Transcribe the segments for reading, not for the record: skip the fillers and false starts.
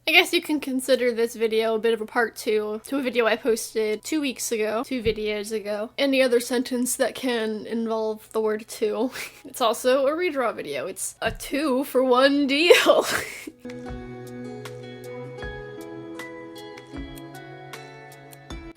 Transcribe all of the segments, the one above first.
I guess you can consider this video a bit of a part 2 to a video I posted 2 weeks ago, 2 videos ago. Any other sentence that can involve the word 2. It's also a redraw video. It's a 2 for 1 deal.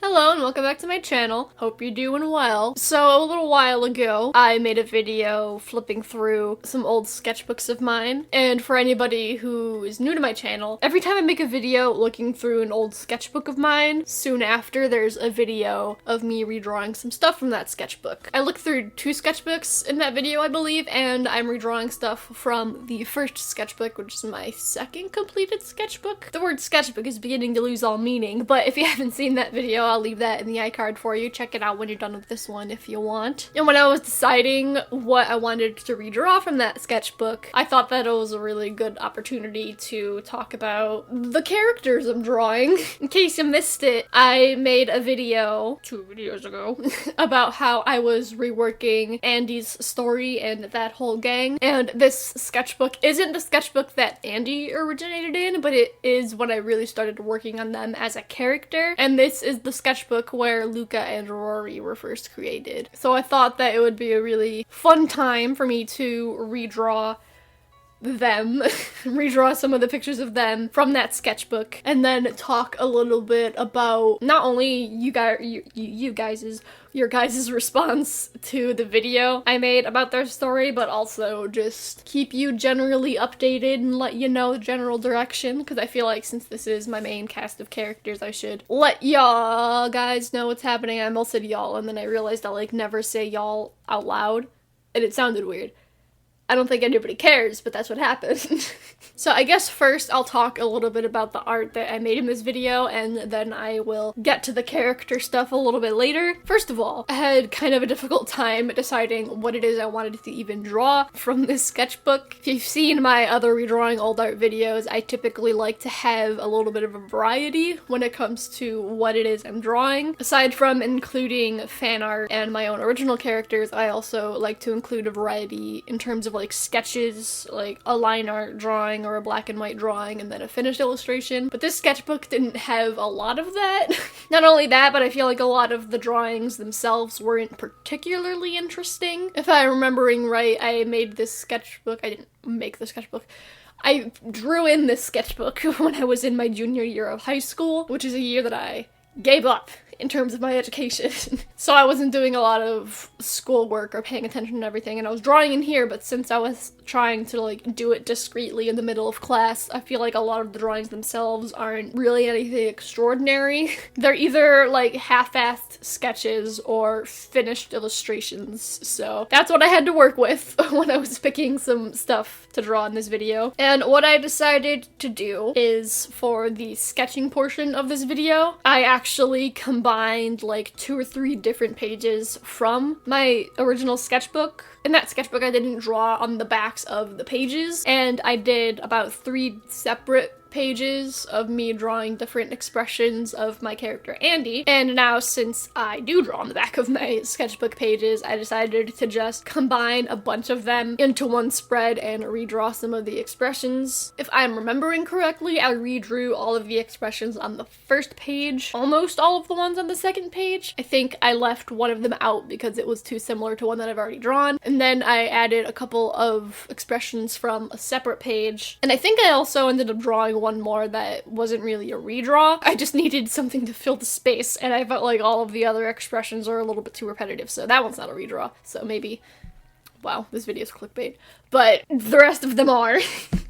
Hello and welcome back to my channel. Hope you're doing well. So a little while ago, I made a video flipping through some old sketchbooks of mine. And for anybody who is new to my channel, every time I make a video looking through an old sketchbook of mine, soon after there's a video of me redrawing some stuff from that sketchbook. I looked through 2 sketchbooks in that video, I believe, and I'm redrawing stuff from the first sketchbook, which is my second completed sketchbook. The word sketchbook is beginning to lose all meaning, but if you haven't seen that video, I'll leave that in the iCard for you. Check it out when you're done with this one if you want. And when I was deciding what I wanted to redraw from that sketchbook, I thought that it was a really good opportunity to talk about the characters I'm drawing. In case you missed it, I made a video 2 videos ago about how I was reworking Andy's story and that whole gang. And this sketchbook isn't the sketchbook that Andy originated in, but it is when I really started working on them as a character. And this is the sketchbook where Luca and Rory were first created. So I thought that it would be a really fun time for me to redraw them, redraw some of the pictures of them from that sketchbook, and then talk a little bit about not only your guys' response to the video I made about their story, but also just keep you generally updated and let you know the general direction, because I feel like since this is my main cast of characters, I should let y'all guys know what's happening. I almost said y'all, and then I realized I never say y'all out loud, and it sounded weird. I don't think anybody cares, but that's what happened. So I guess first I'll talk a little bit about the art that I made in this video, and then I will get to the character stuff a little bit later. First of all, I had kind of a difficult time deciding what it is I wanted to even draw from this sketchbook. If you've seen my other redrawing old art videos, I typically like to have a little bit of a variety when it comes to what it is I'm drawing. Aside from including fan art and my own original characters, I also like to include a variety in terms of sketches, like a line art drawing or a black and white drawing, and then a finished illustration. But this sketchbook didn't have a lot of that. Not only that, but I feel like a lot of the drawings themselves weren't particularly interesting. If I'm remembering right, I made this sketchbook. I didn't make the sketchbook. I drew in this sketchbook when I was in my junior year of high school, which is a year that I gave up in terms of my education. So I wasn't doing a lot of schoolwork or paying attention to everything, and I was drawing in here, but since I was trying to do it discreetly in the middle of class, I feel like a lot of the drawings themselves aren't really anything extraordinary. They're either half-assed sketches or finished illustrations, so that's what I had to work with when I was picking some stuff to draw in this video. And what I decided to do is, for the sketching portion of this video, I actually combined 2 or 3 different pages from my original sketchbook. In that sketchbook, I didn't draw on the backs of the pages, and I did about 3 separate pages of me drawing different expressions of my character Andy. And now, since I do draw on the back of my sketchbook pages, I decided to just combine a bunch of them into one spread and redraw some of the expressions. If I'm remembering correctly, I redrew all of the expressions on the first page, almost all of the ones on the second page. I think I left one of them out because it was too similar to one that I've already drawn. And then I added a couple of expressions from a separate page. And I think I also ended up drawing one more that wasn't really a redraw. I just needed something to fill the space, and I felt like all of the other expressions are a little bit too repetitive, so that one's not a redraw. So maybe, wow, this video's clickbait, but the rest of them are.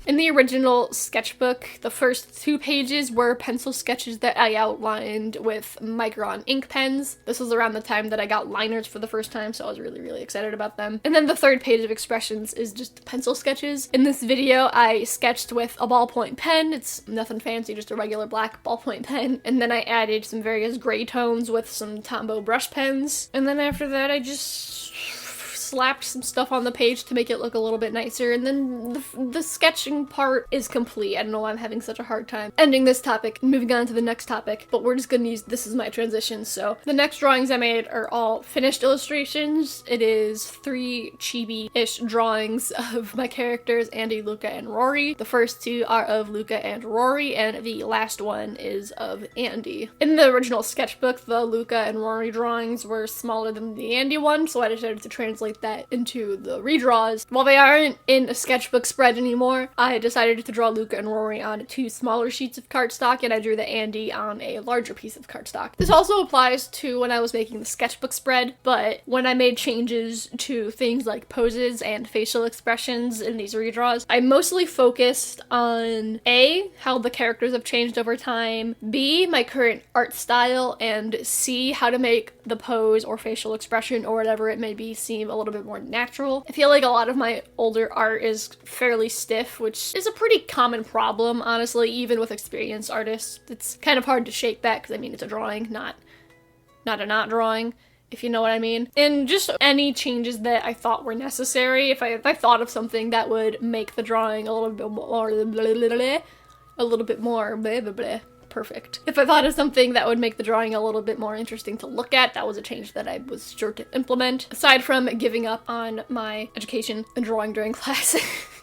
In the original sketchbook, the first 2 pages were pencil sketches that I outlined with Micron ink pens. This was around the time that I got liners for the first time, so I was really, really excited about them. And then the 3rd page of expressions is just pencil sketches. In this video, I sketched with a ballpoint pen. It's nothing fancy, just a regular black ballpoint pen. And then I added some various gray tones with some Tombow brush pens. And then after that, I just slapped some stuff on the page to make it look a little bit nicer, and then the sketching part is complete. I don't know why I'm having such a hard time ending this topic, moving on to the next topic, but we're just gonna use this as my transition. So the next drawings I made are all finished illustrations. It is 3 chibi-ish drawings of my characters, Andy, Luca, and Rory. The first 2 are of Luca and Rory, and the last one is of Andy. In the original sketchbook, the Luca and Rory drawings were smaller than the Andy one, so I decided to translate that into the redraws. While they aren't in a sketchbook spread anymore, I decided to draw Luca and Rory on 2 smaller sheets of cardstock, and I drew the Andy on a larger piece of cardstock. This also applies to when I was making the sketchbook spread, but when I made changes to things like poses and facial expressions in these redraws, I mostly focused on A, how the characters have changed over time, B, my current art style, and C, how to make the pose or facial expression or whatever it may be seem a little bit more natural. I feel like a lot of my older art is fairly stiff, which is a pretty common problem, honestly, even with experienced artists. It's kind of hard to shake that because, I mean, it's a drawing, not a not drawing, if you know what I mean. And just any changes that I thought were necessary, if I thought of something that would make the drawing a little bit more perfect. If I thought of something that would make the drawing a little bit more interesting to look at, that was a change that I was sure to implement. Aside from giving up on my education and drawing during class,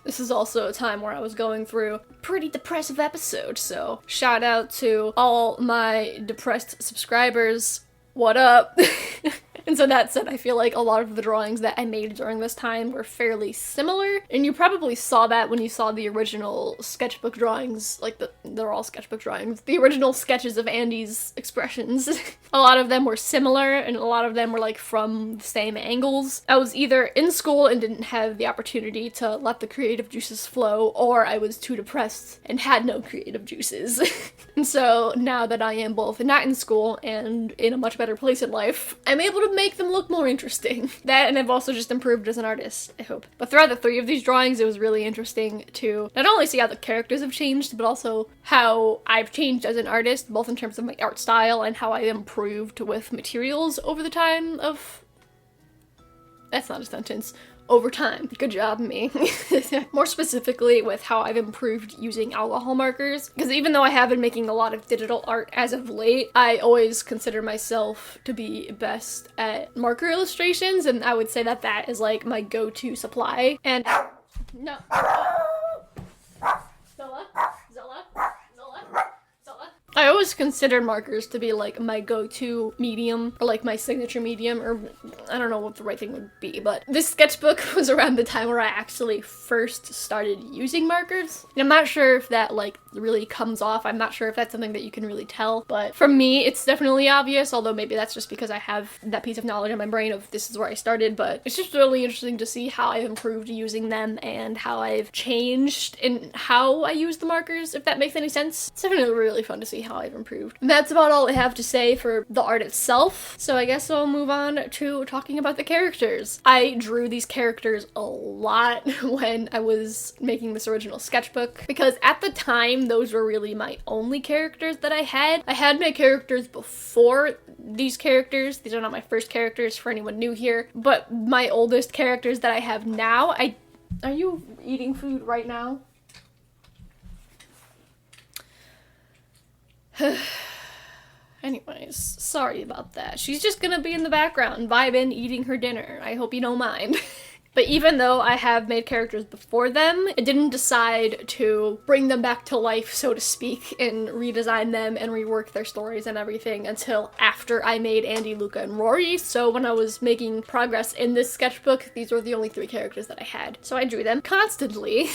this is also a time where I was going through a pretty depressive episode, so shout out to all my depressed subscribers. What up? And so that said, I feel like a lot of the drawings that I made during this time were fairly similar, and you probably saw that when you saw the original sketchbook drawings, like they're all sketchbook drawings, the original sketches of Andy's expressions. A lot of them were similar, and a lot of them were like from the same angles. I was either in school and didn't have the opportunity to let the creative juices flow, or I was too depressed and had no creative juices. And so now that I am both not in school and in a much better place in life, I'm able to make them look more interesting. That, and I've also just improved as an artist, I hope. But throughout the 3 of these drawings, it was really interesting to not only see how the characters have changed, but also how I've changed as an artist, both in terms of my art style and how I improved with materials over the time of... That's not a sentence. Over time. Good job, me. More specifically with how I've improved using alcohol markers, because even though I have been making a lot of digital art as of late, I always consider myself to be best at marker illustrations, and I would say that that is like my go-to supply. And no. Zola? I always considered markers to be like my go-to medium, or like my signature medium, or I don't know what the right thing would be, but this sketchbook was around the time where I actually first started using markers. And I'm not sure if that like really comes off. I'm not sure if that's something that you can really tell, but for me it's definitely obvious, although maybe that's just because I have that piece of knowledge in my brain of this is where I started. But it's just really interesting to see how I've improved using them and how I've changed in how I use the markers, if that makes any sense. It's definitely really fun to see how I've improved. And that's about all I have to say for the art itself, so I guess I'll move on to talking about the characters. I drew these characters a lot when I was making this original sketchbook, because at the time those were really my only characters that I had. I had my characters before these characters. These are not my first characters for anyone new here, but my oldest characters that I have now, Are you eating food right now? Anyways, sorry about that. She's just gonna be in the background, vibing, eating her dinner. I hope you don't mind. But even though I have made characters before them, I didn't decide to bring them back to life, so to speak, and redesign them and rework their stories and everything until after I made Andy, Luca, and Rory. So when I was making progress in this sketchbook, these were the only 3 characters that I had. So I drew them constantly.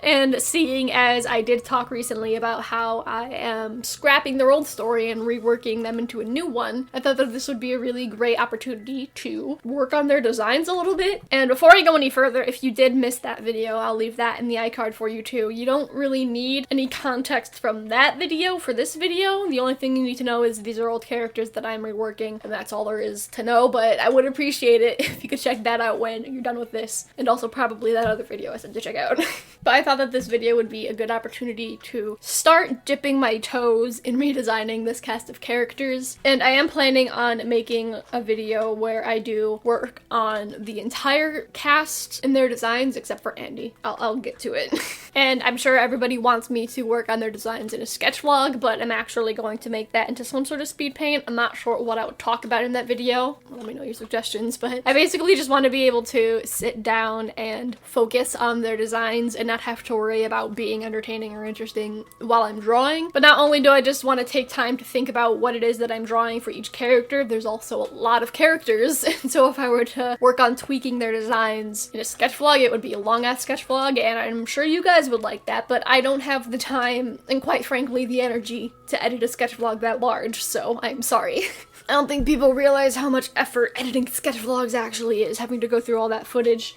And seeing as I did talk recently about how I am scrapping their old story and reworking them into a new one, I thought that this would be a really great opportunity to work on their designs a little bit. And before I go any further, if you did miss that video, I'll leave that in the iCard for you too. You don't really need any context from that video for this video. The only thing you need to know is these are old characters that I'm reworking, and that's all there is to know, but I would appreciate it if you could check that out when you're done with this, and also probably that other video I said to check out. But I thought thought that this video would be a good opportunity to start dipping my toes in redesigning this cast of characters. And I am planning on making a video where I do work on the entire cast and their designs, except for Andy. I'll get to it. And I'm sure everybody wants me to work on their designs in a sketch vlog, but I'm actually going to make that into some sort of speed paint. I'm not sure what I would talk about in that video. Let me know your suggestions, but I basically just want to be able to sit down and focus on their designs and not have to worry about being entertaining or interesting while I'm drawing. But not only do I just want to take time to think about what it is that I'm drawing for each character, there's also a lot of characters. And so if I were to work on tweaking their designs in a sketch vlog, it would be a long-ass sketch vlog, and I'm sure you guys would like that, but I don't have the time and, quite frankly, the energy to edit a sketch vlog that large, so I'm sorry. I don't think people realize how much effort editing sketch vlogs actually is, having to go through all that footage.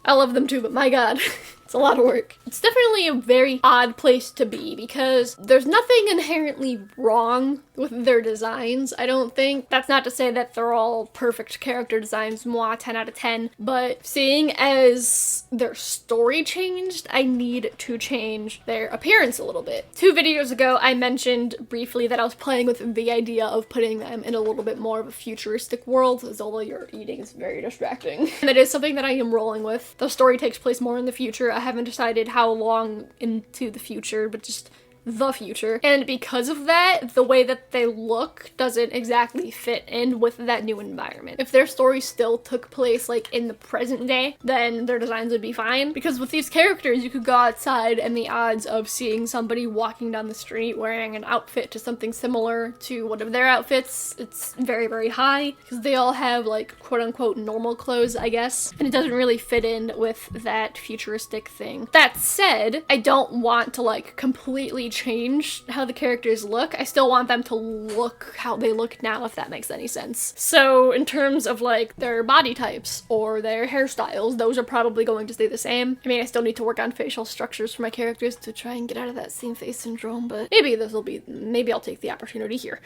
I love them too, but my god. It's a lot of work. It's definitely a very odd place to be because there's nothing inherently wrong with their designs, I don't think. That's not to say that they're all perfect character designs, moi, 10 out of 10, but seeing as their story changed, I need to change their appearance a little bit. 2 videos ago, I mentioned briefly that I was playing with the idea of putting them in a little bit more of a futuristic world, as although you're eating is very distracting. And it is something that I am rolling with. The story takes place more in the future. I haven't decided how long into the future, but just the future. And because of that, the way that they look doesn't exactly fit in with that new environment. If their story still took place like in the present day, then their designs would be fine. Because with these characters, you could go outside and the odds of seeing somebody walking down the street wearing an outfit to something similar to one of their outfits, it's very, very high. Because they all have like quote unquote normal clothes, I guess. And it doesn't really fit in with that futuristic thing. That said, I don't want to like completely change how the characters look. I still want them to look how they look now, if that makes any sense. So in terms of like their body types or their hairstyles, those are probably going to stay the same. I mean, I still need to work on facial structures for my characters to try and get out of that same face syndrome, but maybe I'll take the opportunity here.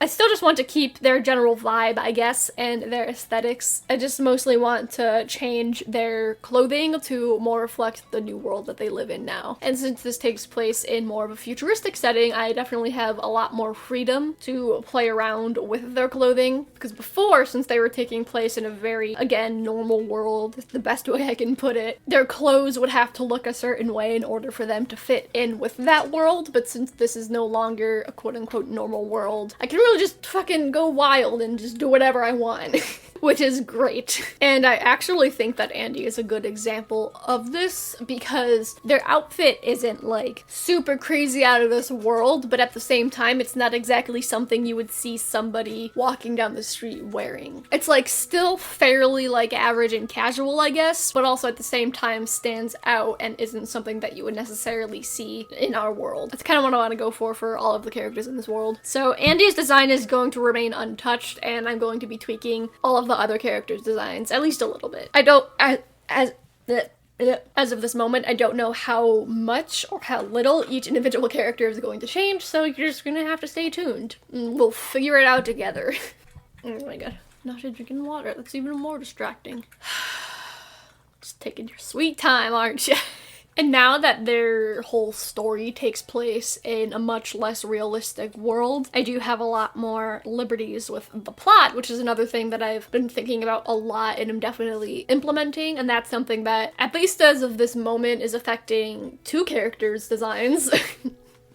I still just want to keep their general vibe, I guess, and their aesthetics. I just mostly want to change their clothing to more reflect the new world that they live in now. And since this takes place in more of a futuristic setting, I definitely have a lot more freedom to play around with their clothing. Because before, since they were taking place in a very, again, normal world, the best way I can put it, their clothes would have to look a certain way in order for them to fit in with that world. But since this is no longer a quote-unquote normal world, I can really just fucking go wild and just do whatever I want. Which is great. And I actually think that Andy is a good example of this because their outfit isn't like super crazy out of this world, but at the same time, it's not exactly something you would see somebody walking down the street wearing. It's like still fairly like average and casual, I guess, but also at the same time stands out and isn't something that you would necessarily see in our world. That's kind of what I want to go for all of the characters in this world. So Andy's design is going to remain untouched, and I'm going to be tweaking all of the other characters' designs, at least a little bit. As of this moment, I don't know how much or how little each individual character is going to change, so you're just gonna have to stay tuned. We'll figure it out together. Oh my god, not drinking water, that's even more distracting. Just taking your sweet time, aren't you? And now that their whole story takes place in a much less realistic world, I do have a lot more liberties with the plot, which is another thing that I've been thinking about a lot and I'm definitely implementing, and that's something that, at least as of this moment, is affecting 2 characters' designs.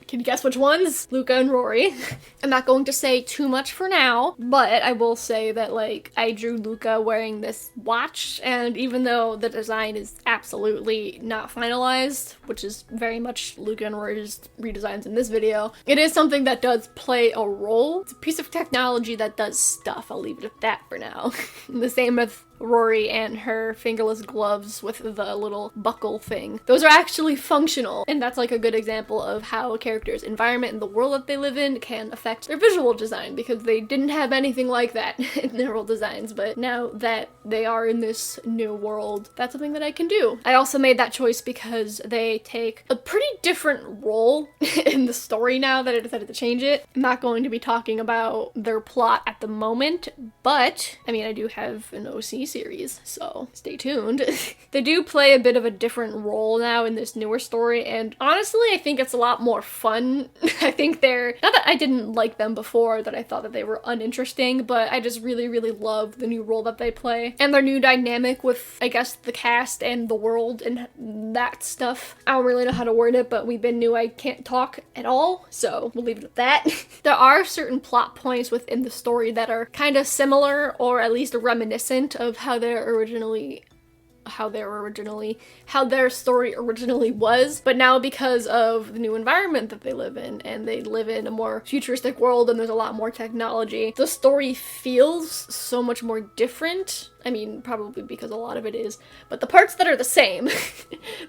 Can you guess which ones? Luca and Rory. I'm not going to say too much for now, but I will say that, like, I drew Luca wearing this watch, and even though the design is absolutely not finalized, which is very much Luca and Rory's redesigns in this video, it is something that does play a role. It's a piece of technology that does stuff. I'll leave it at that for now. The same with Rory and her fingerless gloves with the little buckle thing. Those are actually functional, and that's like a good example of how a character's environment and the world that they live in can affect their visual design, because they didn't have anything like that in their old designs, but now that they are in this new world, that's something that I can do. I also made that choice because they take a pretty different role in the story now that I decided to change it. I'm not going to be talking about their plot at the moment, but, I mean, I do have an OC TV series, so stay tuned. They do play a bit of a different role now in this newer story, and honestly, I think it's a lot more fun. I think they're, not that I didn't like them before, that I thought that they were uninteresting, but I just really, really love the new role that they play, and their new dynamic with, I guess, the cast and the world and that stuff. I don't really know how to word it, but we've been new, I can't talk at all, so we'll leave it at that. There are certain plot points within the story that are kind of similar, or at least reminiscent of how their story originally was, but now because of the new environment that they live in, and they live in a more futuristic world and there's a lot more technology, the story feels so much more different. I mean, probably because a lot of it is, but the parts that are the same,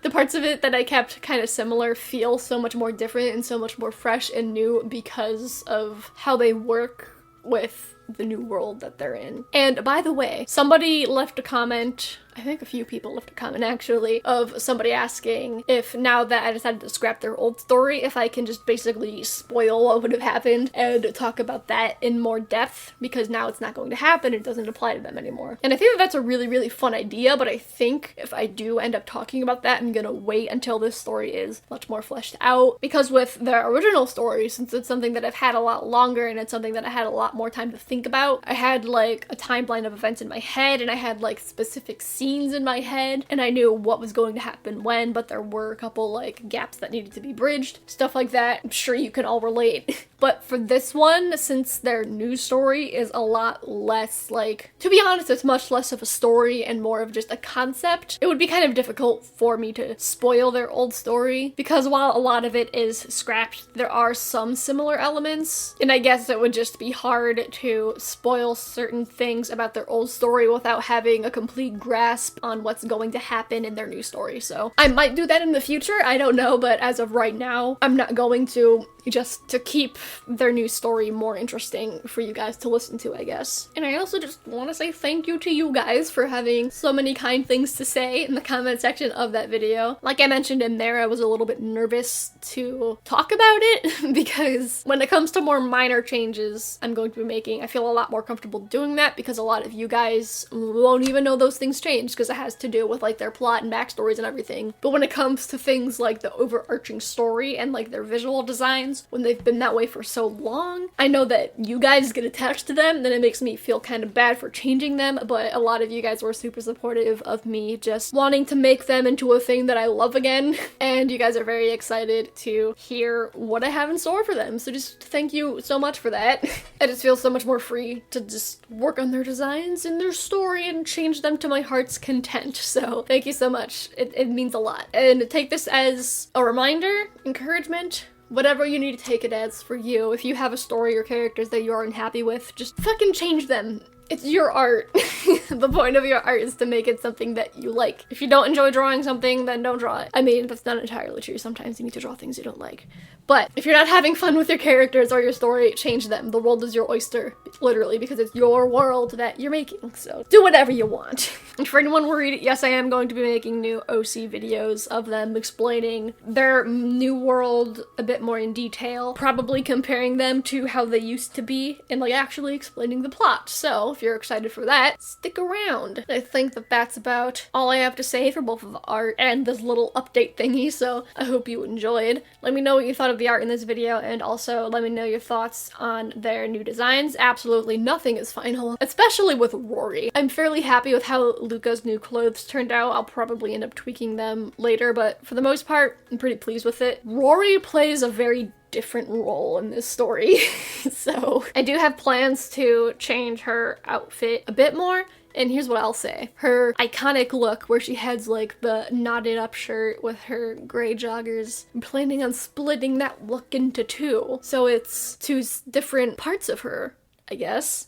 the parts of it that I kept kind of similar feel so much more different and so much more fresh and new because of how they work with the new world that they're in. And by the way, somebody left a comment, I think a few people left a comment actually, of somebody asking if now that I decided to scrap their old story, if I can just basically spoil what would have happened and talk about that in more depth, because now it's not going to happen, it doesn't apply to them anymore. And I think that that's a really, really fun idea, but I think if I do end up talking about that, I'm gonna wait until this story is much more fleshed out, because with the original story, since it's something that I've had a lot longer and it's something that I had a lot more time to think about, I had like a timeline of events in my head, and I had like specific scenes in my head, and I knew what was going to happen when, but there were a couple like gaps that needed to be bridged, stuff like that. I'm sure you can all relate. But for this one, since their new story is a lot less, like, to be honest, it's much less of a story and more of just a concept, it would be kind of difficult for me to spoil their old story, because while a lot of it is scrapped, there are some similar elements, and I guess it would just be hard to spoil certain things about their old story without having a complete grasp on what's going to happen in their new story. So I might do that in the future, I don't know, but as of right now, I'm not going to, just to keep their new story more interesting for you guys to listen to, I guess. And I also just want to say thank you to you guys for having so many kind things to say in the comment section of that video. Like I mentioned in there, I was a little bit nervous to talk about it because when it comes to more minor changes I'm going to be making, I feel a lot more comfortable doing that because a lot of you guys won't even know those things changed because it has to do with like their plot and backstories and everything. But when it comes to things like the overarching story and like their visual designs, when they've been that way for so long, I know that you guys get attached to them, then it makes me feel kind of bad for changing them, but a lot of you guys were super supportive of me just wanting to make them into a thing that I love again, and you guys are very excited to hear what I have in store for them, so just thank you so much for that. I just feel so much more free to just work on their designs and their story and change them to my heart's content, so thank you so much. It means a lot. And take this as a reminder, encouragement, whatever you need to take it as for you. If you have a story or characters that you aren't happy with, just fucking change them. It's your art. The point of your art is to make it something that you like. If you don't enjoy drawing something, then don't draw it. I mean, that's not entirely true. Sometimes you need to draw things you don't like. But if you're not having fun with your characters or your story, change them. The world is your oyster, literally, because it's your world that you're making. So do whatever you want. And for anyone worried, yes, I am going to be making new OC videos of them explaining their new world a bit more in detail, probably comparing them to how they used to be and like actually explaining the plot. So if you're excited for that, stick around. I think that that's about all I have to say for both of the art and this little update thingy, so I hope you enjoyed. Let me know what you thought of the art in this video, and also let me know your thoughts on their new designs. Absolutely nothing is final, especially with Rory. I'm fairly happy with how Luca's new clothes turned out. I'll probably end up tweaking them later, but for the most part, I'm pretty pleased with it. Rory plays a very different role in this story, so I do have plans to change her outfit a bit more. And here's what I'll say. Her iconic look where she has like the knotted up shirt with her gray joggers, I'm planning on splitting that look into two. So it's two different parts of her, I guess.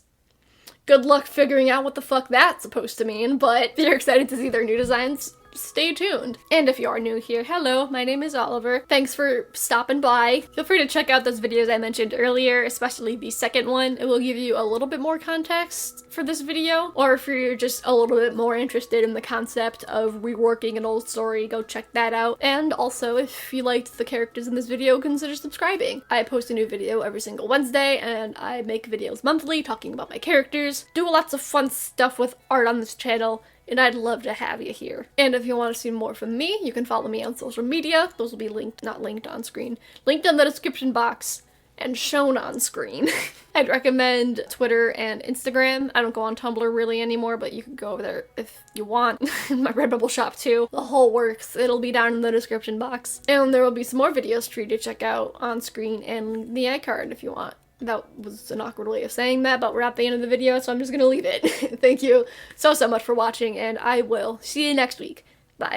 Good luck figuring out what the fuck that's supposed to mean, but if you're excited to see their new designs, stay tuned. And if you are new here, hello, my name is Oliver. Thanks for stopping by. Feel free to check out those videos I mentioned earlier, especially the second one. It will give you a little bit more context for this video, or if you're just a little bit more interested in the concept of reworking an old story, go check that out. And also, if you liked the characters in this video, consider subscribing. I post a new video every single Wednesday, and I make videos monthly talking about my characters, do lots of fun stuff with art on this channel, and I'd love to have you here. And if you want to see more from me, you can follow me on social media. Those will be linked, not linked on screen, linked in the description box and shown on screen. I'd recommend Twitter and Instagram. I don't go on Tumblr really anymore, but you can go over there if you want. My Redbubble shop too. The whole works. It'll be down in the description box. And there will be some more videos for you to check out on screen and the iCard if you want. That was an awkward way of saying that, but we're at the end of the video, so I'm just gonna leave it. Thank you so much for watching, and I will see you next week. Bye.